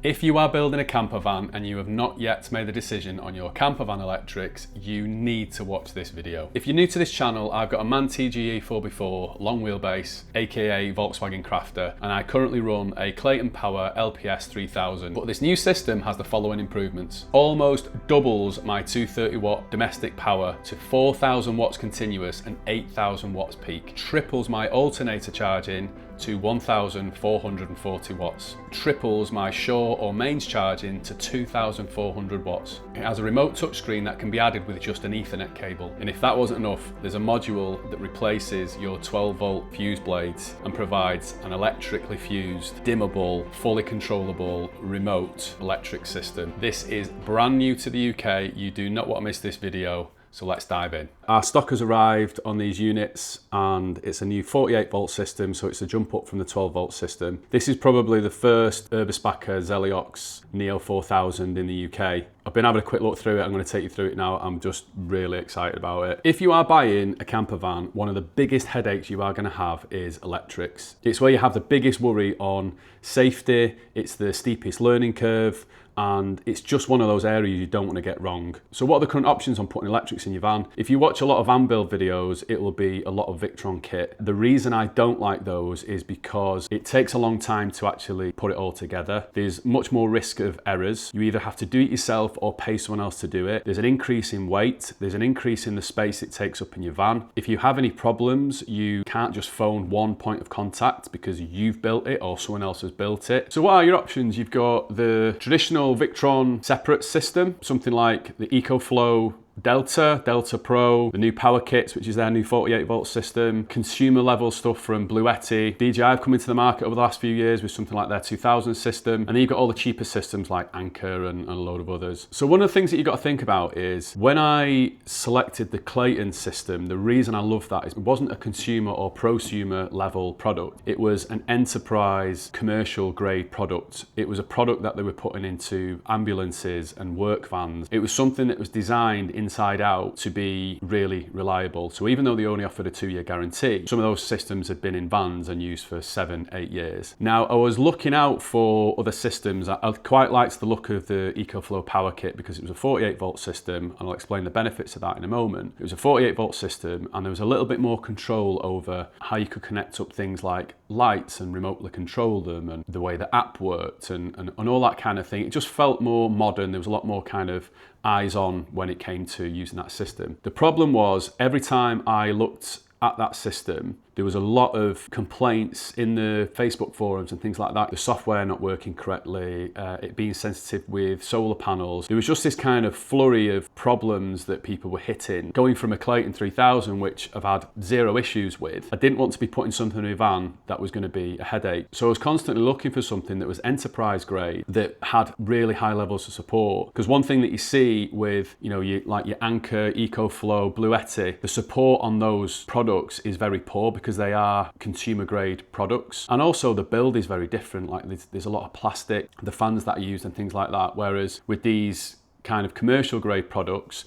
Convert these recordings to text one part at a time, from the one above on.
If you are building a camper van and you have not yet made the decision on your camper van electrics, you need to watch this video. If you're new to this channel, I've got a MAN TGE 4x4 long wheelbase, aka Volkswagen Crafter, and I currently run a Clayton Power LPS 3000. But this new system has the following improvements. Almost doubles my 230 watt domestic power to 4,000 watts continuous and 8,000 watts peak. Triples my alternator charging to 1,440 watts. Triples my shore or mains charging to 2,400 watts. It has a remote touchscreen that can be added with just an Ethernet cable. And if that wasn't enough, there's a module that replaces your 12 volt fuse blades and provides an electrically fused, dimmable, fully controllable, remote electric system. This is brand new to the UK. You do not want to miss this video. So let's dive in. Our stock has arrived on these units and it's a new 48 volt system, so it's a jump up from the 12 volt system. This is probably the first Urbispacker Zeliox Neo 4000 in the UK. I've been having a quick look through it. I'm going to take you through it now. I'm just really excited about it. If you are buying a camper van, one of the biggest headaches you are going to have is electrics. It's where you have the biggest worry on safety. It's the steepest learning curve. And it's just one of those areas you don't want to get wrong. So what are the current options on putting electrics in your van? If you watch a lot of van build videos, it will be a lot of Victron kit. The reason I don't like those is because it takes a long time to actually put it all together. There's much more risk of errors. You either have to do it yourself or pay someone else to do it. There's an increase in weight. There's an increase in the space it takes up in your van. If you have any problems, you can't just phone one point of contact because you've built it or someone else has built it. So what are your options? You've got the traditional Victron separate system, something like the Ecoflow Delta Pro, the new power kits, which is their new 48 volt system, consumer level stuff from Bluetti. DJI have come into the market over the last few years with something like their 2000 system. And then you've got all the cheaper systems like Anker and a load of others. So one of the things that you've got to think about is when I selected the Clayton system, the reason I love that is it wasn't a consumer or prosumer level product. It was an enterprise commercial grade product. It was a product that they were putting into ambulances and work vans. It was something that was designed inside out to be really reliable. So even though they only offered a 2-year guarantee, some of those systems had been in vans and used for 7-8 years. Now I was looking out for other systems. I quite liked the look of the Ecoflow power kit because it was a 48 volt system, and I'll explain the benefits of that in a moment. It was a 48 volt system and there was a little bit more control over how you could connect up things like lights and remotely control them and the way the app worked and all that kind of thing. It just felt more modern. There was a lot more kind of eyes on when it came to using that system. The problem was every time I looked at that system, there was a lot of complaints in the Facebook forums and things like that. The software not working correctly, it being sensitive with solar panels. There was just this kind of flurry of problems that people were hitting. Going from a Clayton 3000, which I've had zero issues with, I didn't want to be putting something in a van that was going to be a headache. So I was constantly looking for something that was enterprise grade, that had really high levels of support. Because one thing that you see with, like your Anker, Ecoflow, Bluetti, the support on those products is very poor because they are consumer grade products, and also the build is very different. Like there's a lot of plastic, the fans that are used and things like that, whereas with these kind of commercial grade products,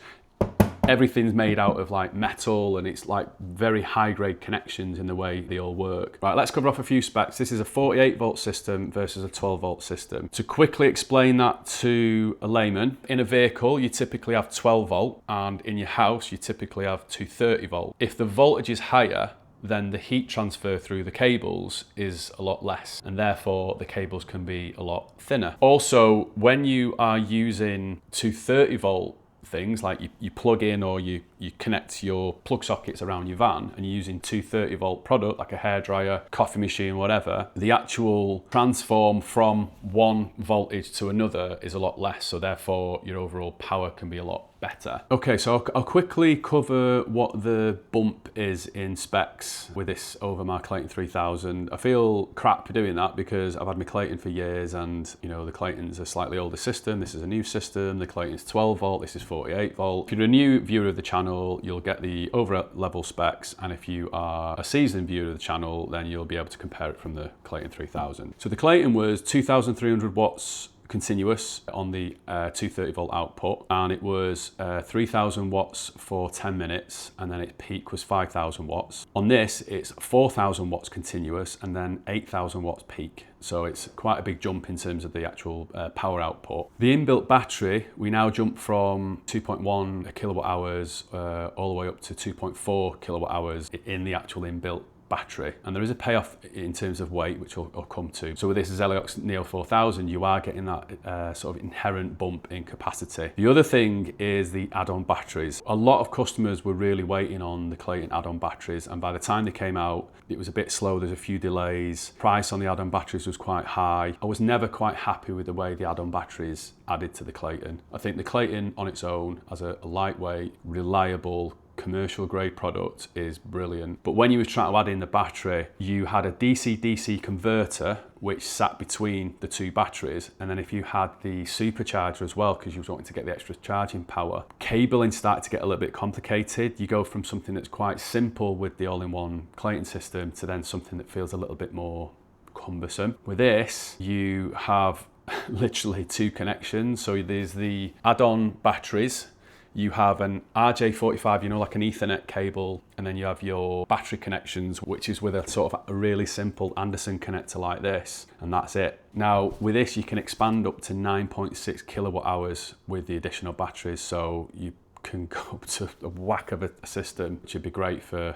everything's made out of like metal and it's like very high grade connections in the way they all work. Right, let's cover off a few specs. This is a 48 volt system versus a 12 volt system. To quickly explain that to a layman, in a vehicle you typically have 12 volt and in your house you typically have 230 volt. If the voltage is higher, then the heat transfer through the cables is a lot less and therefore the cables can be a lot thinner. Also, when you are using 230 volt things like you plug in or you connect your plug sockets around your van and you're using 230 volt product like a hairdryer, coffee machine, whatever, the actual transform from one voltage to another is a lot less, so therefore your overall power can be a lot better. Okay, so I'll quickly cover what the bump is in specs with this over my Clayton 3000. I feel crap doing that because I've had my Clayton for years and the Clayton's a slightly older system, this is a new system, the Clayton's 12 volt, this is 48 volt. If you're a new viewer of the channel, you'll get the over level specs, and if you are a seasoned viewer of the channel, then you'll be able to compare it from the Clayton 3000. So the Clayton was 2,300 watts continuous on the 230 volt output, and it was 3000 watts for 10 minutes, and then its peak was 5000 watts. On this, it's 4000 watts continuous and then 8000 watts peak. So it's quite a big jump in terms of the actual power output. The inbuilt battery, we now jump from 2.1 kilowatt hours all the way up to 2.4 kilowatt hours in the actual inbuilt battery, and there is a payoff in terms of weight, which I'll come to. So with this Zeliox Neo 4000, you are getting that sort of inherent bump in capacity. The other thing is the add-on batteries. A lot of customers were really waiting on the Clayton add-on batteries, and by the time they came out, it was a bit slow. There's a few delays. Price on the add-on batteries was quite high. I was never quite happy with the way the add-on batteries added to the Clayton. I think the Clayton on its own as a lightweight, reliable, commercial grade product is brilliant. But when you were trying to add in the battery, you had a DC-DC converter which sat between the two batteries, and then if you had the supercharger as well, because you was wanting to get the extra charging power, cabling started to get a little bit complicated. You go from something that's quite simple with the all-in-one Clayton system to then something that feels a little bit more cumbersome. With this, you have literally two connections. So there's the add-on batteries. You have an RJ45, you know, like an Ethernet cable, and then you have your battery connections, which is with a sort of a really simple Anderson connector like this, and that's it. Now, with this, you can expand up to 9.6 kilowatt hours with the additional batteries, so you can go up to a whack of a system, which would be great for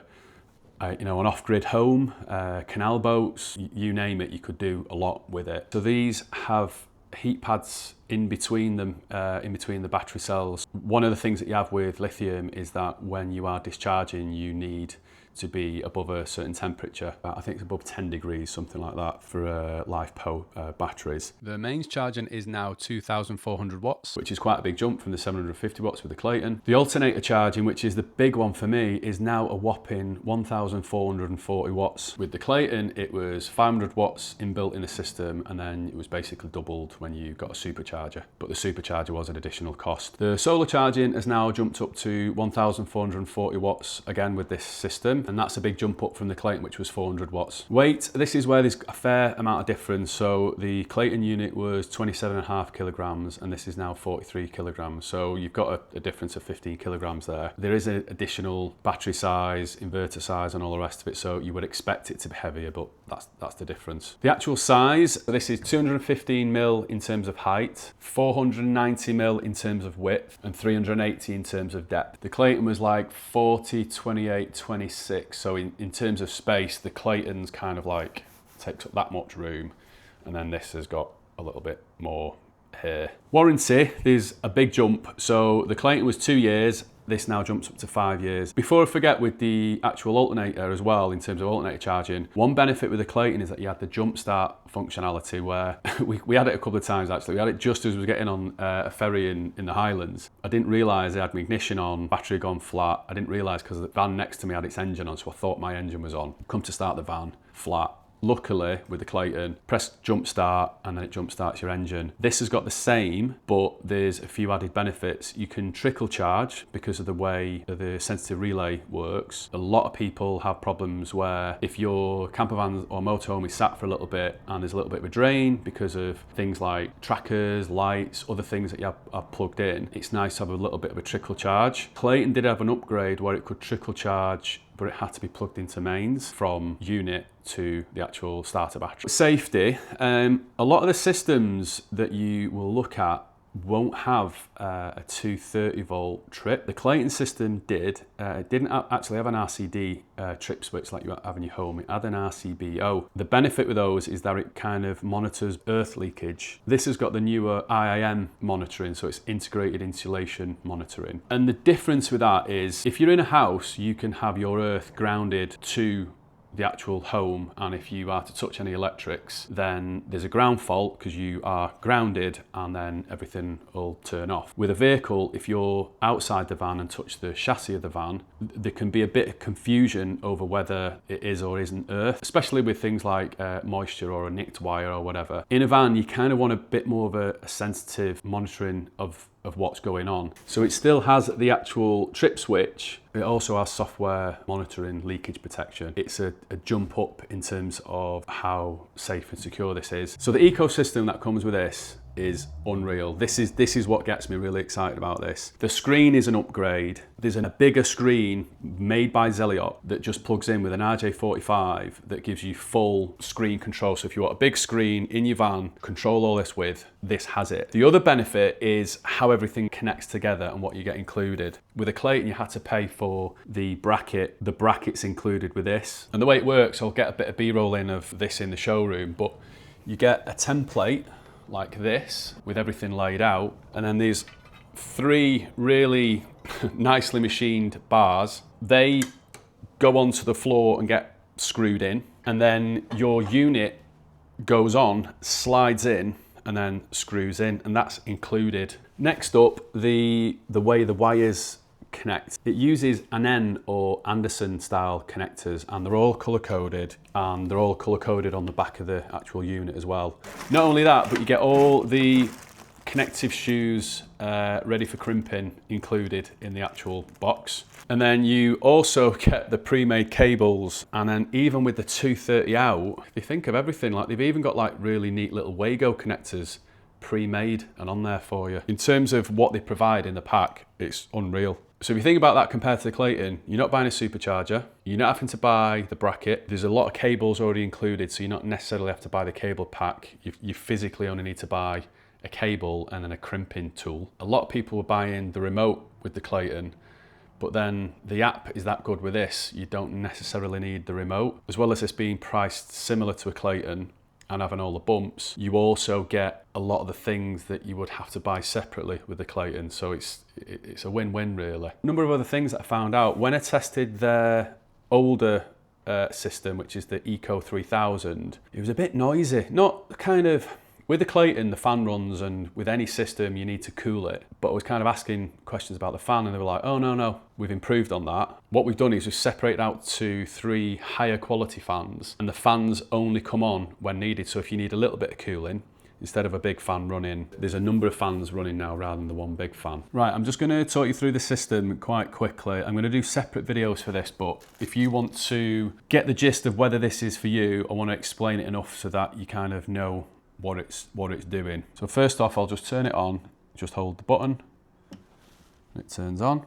you know, an off-grid home, canal boats, you name it, you could do a lot with it. So these have heat pads in between them, in between the battery cells. One of the things that you have with lithium is that when you are discharging, you need to be above a certain temperature. I think it's above 10 degrees, something like that, for LiFePO batteries. The mains charging is now 2400 watts, which is quite a big jump from the 750 watts with the Clayton. The alternator charging, which is the big one for me, is now a whopping 1440 watts. With the Clayton, it was 500 watts inbuilt in the system, and then it was basically doubled when you got a supercharger. But the supercharger was an additional cost. The solar charging has now jumped up to 1440 watts, again with this system. And that's a big jump up from the Clayton, which was 400 watts. Weight, this is where there's a fair amount of difference. So the Clayton unit was 27.5 kilograms, and this is now 43 kilograms. So you've got a difference of 15 kilograms there. There is an additional battery size, inverter size, and all the rest of it. So you would expect it to be heavier, but that's the difference. The actual size, this is 215 mil in terms of height, 490 mil in terms of width, and 380 in terms of depth. The Clayton was like 40, 28, 26. So in terms of space, the Clayton's kind of like takes up that much room, and then this has got a little bit more here. Warranty, there's a big jump. So the Clayton was 2 years. This now jumps up to 5 years. Before I forget, with the actual alternator as well, in terms of alternator charging, one benefit with the Clayton is that you had the jump start functionality where we had it a couple of times actually. We had it just as we were getting on a ferry in the Highlands. I didn't realise I had my ignition on, battery gone flat. I didn't realise because the van next to me had its engine on, so I thought my engine was on. Come to start the van, flat. Luckily, with the Clayton, press jump start and then it jump starts your engine. This has got the same, but there's a few added benefits. You can trickle charge because of the way the sensitive relay works. A lot of people have problems where if your camper van or motorhome is sat for a little bit and there's a little bit of a drain because of things like trackers, lights, other things that you have plugged in, it's nice to have a little bit of a trickle charge. Clayton did have an upgrade where it could trickle charge, but it had to be plugged into mains from unit to the actual starter battery. Safety, a lot of the systems that you will look at won't have a 230 volt trip. The Clayton system did. It didn't actually have an RCD trip switch like you have in your home. It had an RCBO. The benefit with those is that it kind of monitors earth leakage. This has got the newer IIM monitoring, so it's integrated insulation monitoring. And the difference with that is if you're in a house, you can have your earth grounded to the actual home, and if you are to touch any electrics, then there's a ground fault because you are grounded and then everything will turn off. With a vehicle, if you're outside the van and touch the chassis of the van, there can be a bit of confusion over whether it is or isn't earth, especially with things like moisture or a nicked wire or whatever. In a van, you kind of want a bit more of a sensitive monitoring of what's going on. So it still has the actual trip switch. It also has software monitoring leakage protection. It's a jump up in terms of how safe and secure this is. So the ecosystem that comes with this is unreal. This is what gets me really excited about this. The screen is an upgrade. There's a bigger screen made by Zeliox that just plugs in with an RJ45 that gives you full screen control. So if you want a big screen in your van, control all this with, this has it. The other benefit is how everything connects together and what you get included. With a Clayton, you had to pay for the bracket. The bracket's included with this. And the way it works, I'll get a bit of B-roll in of this in the showroom, but you get a template like this with everything laid out, and then these 3 really nicely machined bars. They go onto the floor and get screwed in, and then your unit goes on, slides in, and then screws in, and that's included. Next up, the way the wires connect. It uses an N or Anderson style connectors, and they're all color coded, and they're all color coded on the back of the actual unit as well. Not only that, but you get all the connective shoes ready for crimping included in the actual box. And then you also get the pre-made cables, and then even with the 230 out, if you think of everything, like they've even got like really neat little Wago connectors pre-made and on there for you. In terms of what they provide in the pack, it's unreal. So if you think about that compared to the Clayton, you're not buying a supercharger, you're not having to buy the bracket, there's a lot of cables already included, so you not necessarily have to buy the cable pack. You physically only need to buy a cable and then a crimping tool. A lot of people were buying the remote with the Clayton, but then the app is that good with this, you don't necessarily need the remote. As well as this being priced similar to a Clayton and having all the bumps, you also get a lot of the things that you would have to buy separately with the Clayton, so it's a win-win really. A number of other things that I found out when I tested their older system, which is the Eco 3000, it was a bit noisy. Not kind of, with the Clayton, the fan runs, and with any system you need to cool it, but I was kind of asking questions about the fan, and they were like, oh no, we've improved on that. What we've done is we've separated out to 3 higher quality fans, and the fans only come on when needed. So if you need a little bit of cooling, instead of a big fan running, there's a number of fans running now rather than the one big fan. Right, I'm just going to talk you through the system quite quickly. I'm going to do separate videos for this, but if you want to get the gist of whether this is for you, I want to explain it enough so that you kind of know what it's doing. So first off, I'll just turn it on, just hold the button, and it turns on.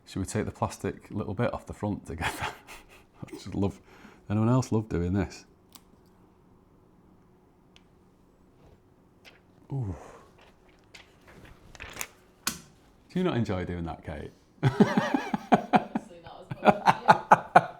Should we take the plastic little bit off the front together? I just love, anyone else love doing this? Ooh. Do you not enjoy doing that, Kate? Honestly, not as much as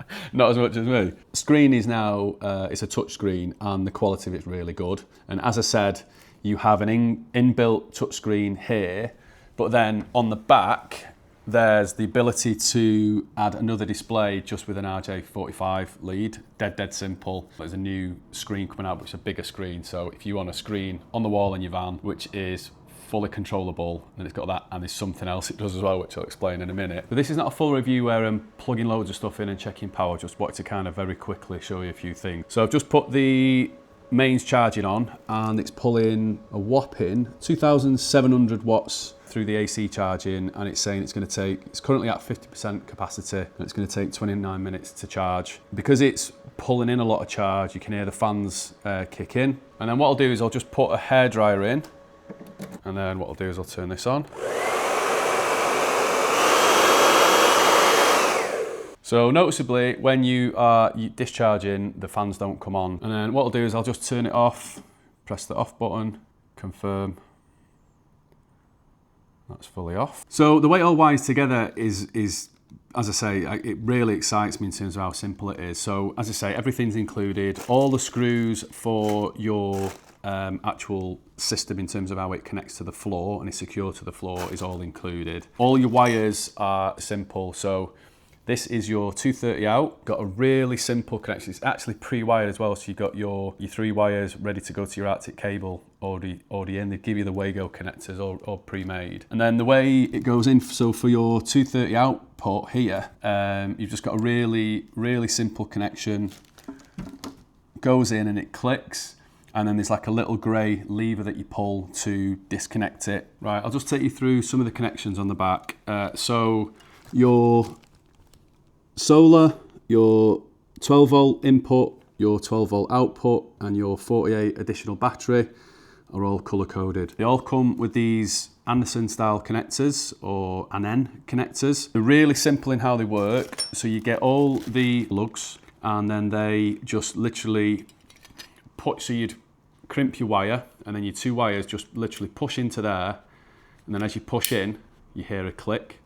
you. Not as much as me. Screen is now, it's a touch screen, and the quality of it's really good. And as I said, you have an inbuilt touch screen here, but then on the back, there's the ability to add another display just with an RJ45 lead. Dead simple. There's a new screen coming out, which is a bigger screen. So if you want a screen on the wall in your van, which is fully controllable, and it's got that, and there's something else it does as well, which I'll explain in a minute. But this is not a full review where I'm plugging loads of stuff in and checking power. Just wanted to kind of very quickly show you a few things. So I've just put the mains charging on, and it's pulling a whopping 2,700 watts through the AC charging, and it's saying it's currently at 50% capacity, and it's going to take 29 minutes to charge. Because it's pulling in a lot of charge, you can hear the fans kick in. And then what I'll do is I'll just put a hairdryer in, and then what I'll do is I'll turn this on. So noticeably, when you are discharging, the fans don't come on. And then what I'll do is I'll just turn it off, press the off button, confirm. That's fully off. So the way it all wires together is, as I say, it really excites me in terms of how simple it is. So as I say, everything's included. All the screws for your actual system in terms of how it connects to the floor and is secure to the floor is all included. All your wires are simple. So this is your 230 out, got a really simple connection. It's actually pre-wired as well, so you've got your 3 wires ready to go to your Arctic cable already in. They give you the Wago connectors all pre-made. And then the way it goes in, so for your 230 output here, you've just got a really simple connection. Goes in and it clicks, and then there's like a little grey lever that you pull to disconnect it. Right, I'll just take you through some of the connections on the back. So your solar, your 12 volt input, your 12 volt output, and your 48 additional battery are all color coded. They all come with these Anderson style connectors or ANN connectors. They're really simple in how they work. So you get all the lugs and then they just literally so you'd crimp your wire and then your two wires just literally push into there. And then as you push in, you hear a click.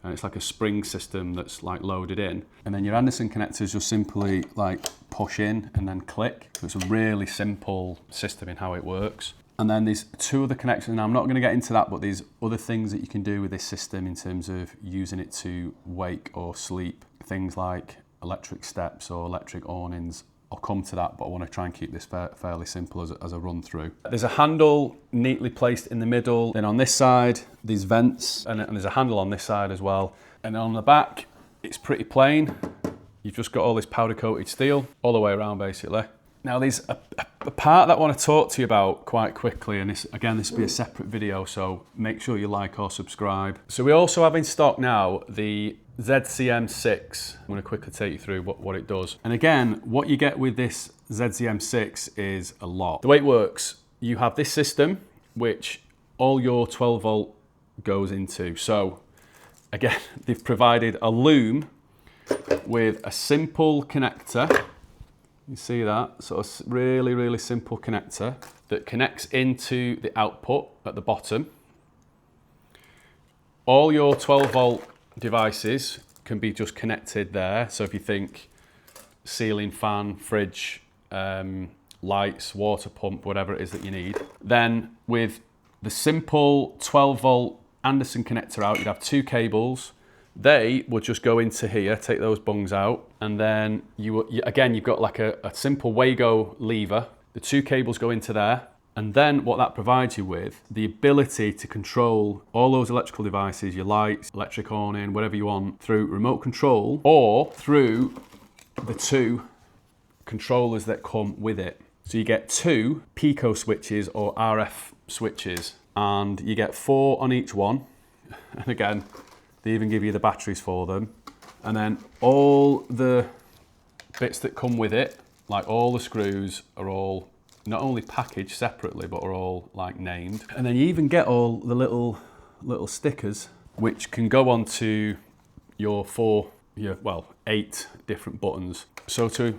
And it's like a spring system that's like loaded in. And then your Anderson connectors just simply like push in and then click. So it's a really simple system in how it works. And then there's two other connectors. Now I'm not going to get into that, but there's other things that you can do with this system in terms of using it to wake or sleep. Things like electric steps or electric awnings. I'll come to that, but I want to try and keep this fairly simple as a run through. There's a handle neatly placed in the middle. Then on this side, there's vents, and there's a handle on this side as well. And on the back, it's pretty plain. You've just got all this powder coated steel all the way around basically. Now there's a part that I want to talk to you about quite quickly, and this will be a separate video, so make sure you like or subscribe. So we also have in stock now the ZCM6. I'm going to quickly take you through what it does. And again, what you get with this ZCM6 is a lot. The way it works, you have this system, which all your 12 volt goes into. So again, they've provided a loom with a simple connector. You see that? So a really, really simple connector that connects into the output at the bottom. All your 12 volt devices can be just connected there. So if you think ceiling fan, fridge, lights, water pump, whatever it is that you need. Then with the simple 12 volt Anderson connector out, you'd have two cables. They would just go into here, take those bungs out, and then again, you've got like a simple Wago lever. The two cables go into there. And then what that provides you with, the ability to control all those electrical devices, your lights, electric awning, whatever you want, through remote control or through the two controllers that come with it. So you get two Pico switches or RF switches, and you get 4 on each one. And again, they even give you the batteries for them. And then all the bits that come with it, like all the screws, are all not only packaged separately, but are all like named. And then you even get all the little stickers, which can go onto your 8 different buttons. So to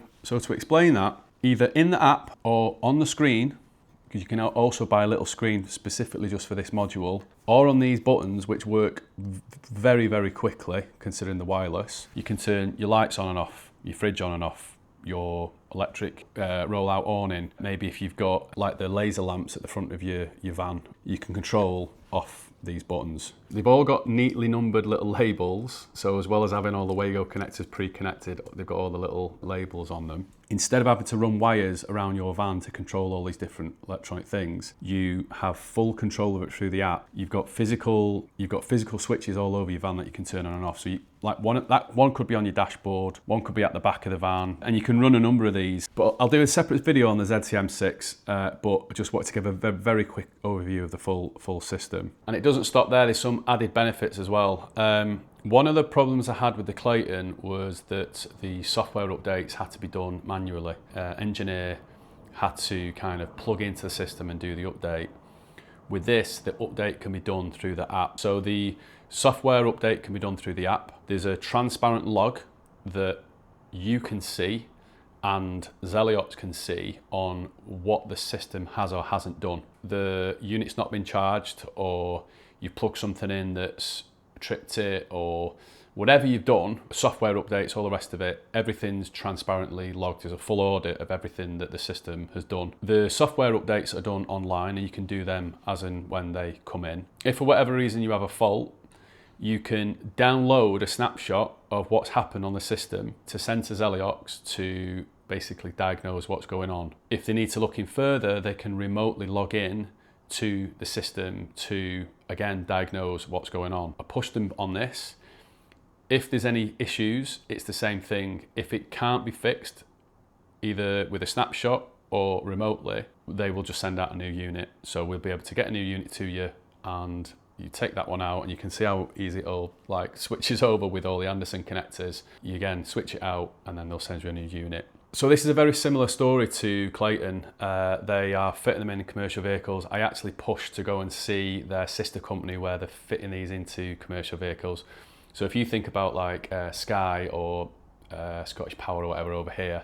explain that, either in the app or on the screen, because you can also buy a little screen specifically just for this module, or on these buttons, which work very, very quickly, considering the wireless, you can turn your lights on and off, your fridge on and off, your electric roll-out awning. Maybe if you've got like the laser lamps at the front of your van, you can control off these buttons. They've all got neatly numbered little labels, so as well as having all the Wago connectors pre-connected, they've got all the little labels on them. Instead of having to run wires around your van to control all these different electronic things, you have full control of it through the app. You've got physical switches all over your van that you can turn on and off. So one could be on your dashboard, one could be at the back of the van, and you can run a number of these. But I'll do a separate video on the ZCM6, but I just wanted to give a very quick overview of the full system. And it doesn't stop there, there's some added benefits as well. One of the problems I had with the Clayton was that the software updates had to be done manually. Engineer had to kind of plug into the system and do the update. With this, the update can be done through the app. So the software update can be done through the app. There's a transparent log that you can see and Zeliox can see on what the system has or hasn't done. The unit's not been charged, or you plug something in that's tripped it, or whatever you've done, software updates, all the rest of it, everything's transparently logged. There's a full audit of everything that the system has done. The software updates are done online, and you can do them as and when they come in. If for whatever reason you have a fault, you can download a snapshot of what's happened on the system to send to Zeliox to basically diagnose what's going on. If they need to look in further, they can remotely log in to the system to, again, diagnose what's going on. I pushed them on this. If there's any issues, it's the same thing. If it can't be fixed, either with a snapshot or remotely, they will just send out a new unit. So we'll be able to get a new unit to you, and you take that one out, and you can see how easy it all like switches over with all the Anderson connectors. You again switch it out, and then they'll send you a new unit. So this is a very similar story to Clayton. They are fitting them in commercial vehicles. I actually pushed to go and see their sister company where they're fitting these into commercial vehicles. So if you think about like Sky or Scottish Power or whatever over here,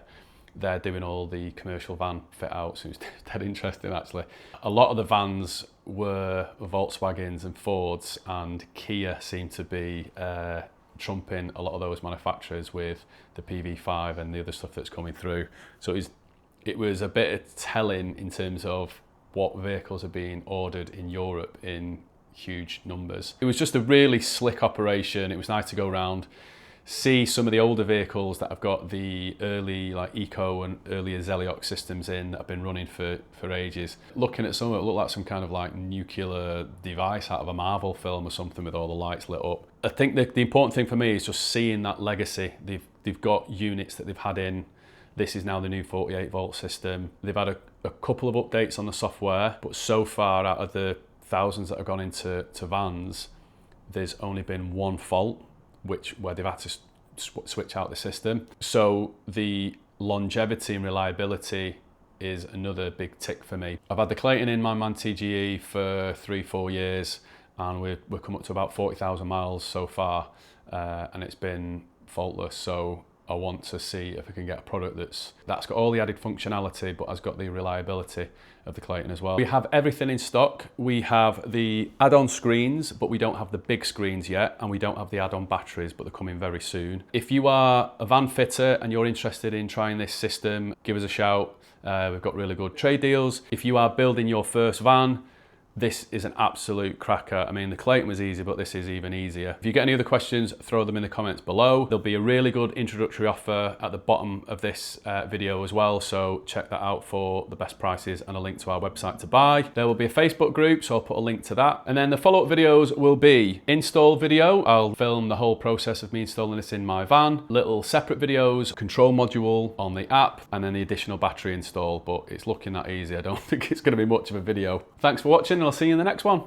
they're doing all the commercial van fit outs. It's dead interesting actually. A lot of the vans were Volkswagens and Fords, and Kia seemed to be trumping a lot of those manufacturers with the PV5 and the other stuff that's coming through. So it was a bit of telling in terms of what vehicles are being ordered in Europe in huge numbers. It was just a really slick operation. It was nice to go around, see some of the older vehicles that have got the early like Eco and earlier Zeliox systems in that have been running for ages. Looking at some of it looked like some kind of like nuclear device out of a Marvel film or something with all the lights lit up. I think the important thing for me is just seeing that legacy. They've got units that they've had in. This is now the new 48 volt system. They've had a couple of updates on the software, but so far out of the thousands that have gone into vans, there's only been one fault, where they've had to switch out the system. So the longevity and reliability is another big tick for me. I've had the Clayton in my MAN TGE for 3-4 years, and we're come up to about 40,000 miles so far, and it's been faultless. So I want to see if I can get a product that's got all the added functionality but has got the reliability of the Clayton as well. We have everything in stock. We have the add-on screens, but we don't have the big screens yet, and we don't have the add-on batteries, but they're coming very soon. If you are a van fitter and you're interested in trying this system, give us a shout. We've got really good trade deals. If you are building your first van, this is an absolute cracker. I mean, the Clayton was easy, but this is even easier. If you get any other questions, throw them in the comments below. There'll be a really good introductory offer at the bottom of this video as well, so check that out for the best prices and a link to our website to buy. There will be a Facebook group, so I'll put a link to that. And then the follow-up videos will be install video. I'll film the whole process of me installing this in my van. Little separate videos, control module on the app, and then the additional battery install, but it's looking that easy. I don't think it's going to be much of a video. Thanks for watching, and I'll see you in the next one.